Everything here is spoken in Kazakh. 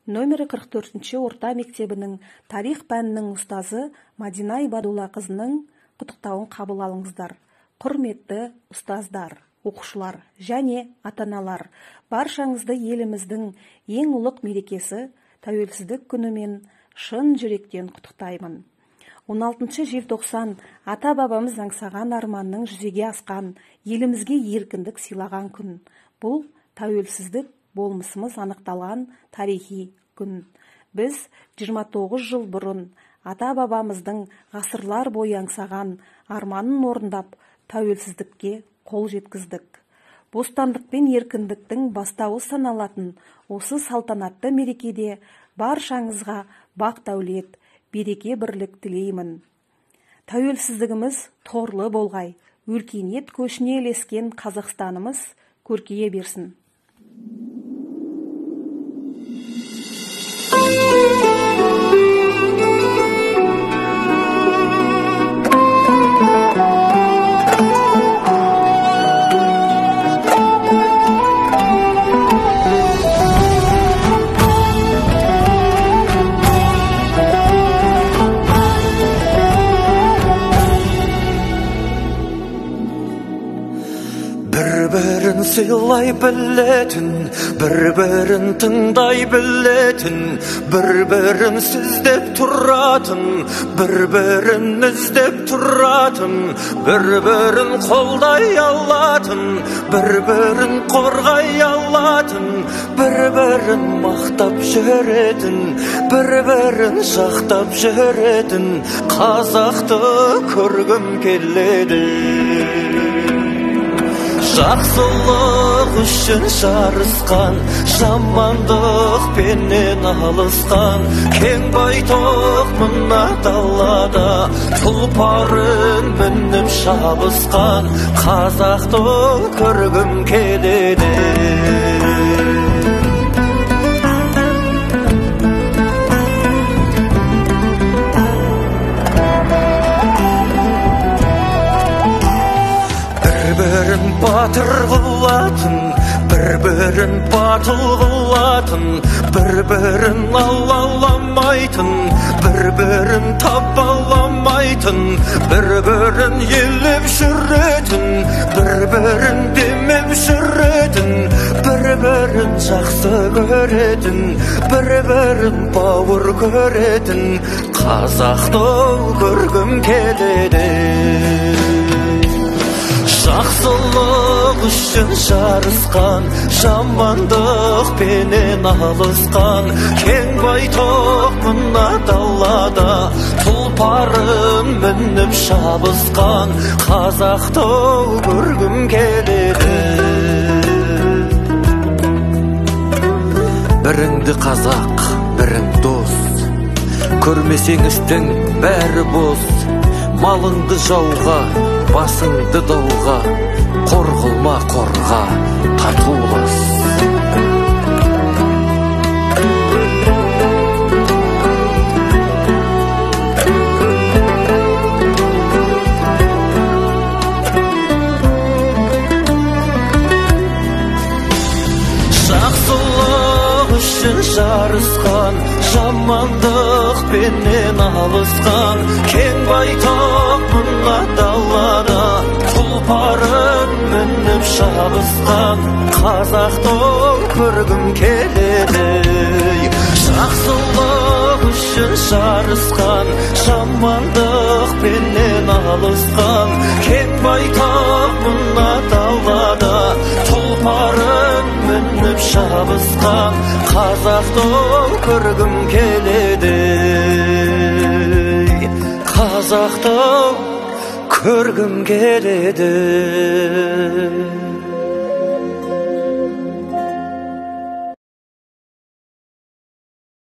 нөмірі 44 орта мектебінің тарих пәнінің ұстазы Мадина Ибадулла қызының құттықтауын қабыл алыңыздар. Құрметті ұстаздар, оқушылар және ата-аналар, баршаңызды еліміздің ең ұлық мерекесі тәуелсіздік күнімен шын жүректен құттықтаймын. 16 желтоқсан ата-бабамыз аңсаған арманның жүзеге асқан, елімізге еркіндік сыйлаған күн. Бұл тәуелсіздік болмысымыз анықталған тарихи күн. Біз 29 жыл бұрын ата-бабамыздың ғасырлар бойы аңсаған арманын орындап, тәуелсіздікке қол жеткіздік. Бостандық пен еркіндіктің бастауы саналатын осы салтанатты мерекеде баршаңызға бақ-дәулет, береке бірлік тілеймін. Тәуелсіздігіміз торлы болғай, өркениет көшіне ілескен Қазақстанымыз көркейе берсін. Бір-бірін сыйлай білетін, бір-бірін тыңдай білетін, бір-бірін сіздеп тұратын, бір-бірін іздеп тұратын, бір-бірін қолдай алатын, бір-бірін қорғай алатын, бір-бірін мақтап жүретін, бір-бірін жақтап жүретін қазақты көргім келеді. Жақсылық үшін жарысқан, жамандық пенен алысқан, кең байтақ мына далада тұлпарын мініп шабысқан қазақты көргім келеді. Бір-бірін батыр қылатын, бір-бірін батыл қылатын, бір-бірін алаламайтын, бір-бірін табаламайтын, бір-бірін елеп жүретін, бір-бірін демеп жүретін, бір-бірін жақсы көретін, бір-бірін бауыр көретін қазақты көргім келеді. Жақсылық үшін жарысқан, жамандық пенен алысқан, кең байтақ мына далада тұлпарын мініп шабысқан қазақты көргім келеді. Біріңді қазақ, бірің дос, көрмесеңіздің бәрі бос, малыңды жауға, басыңды дауға, қорғылма қорға, татулас. Жақсылық үшін жарысқан, жамандық пенен алысқан, кең байтақ мына далада тұлпарын мініп шабысқан қазақты көргім келеді. Жақсылық үшін жарысқан, жамандық пенен алысқан, кең байтақ мына далада тұлпарын мініп шабысқан қазақты көргім келеді. Қазақты көргім келеді.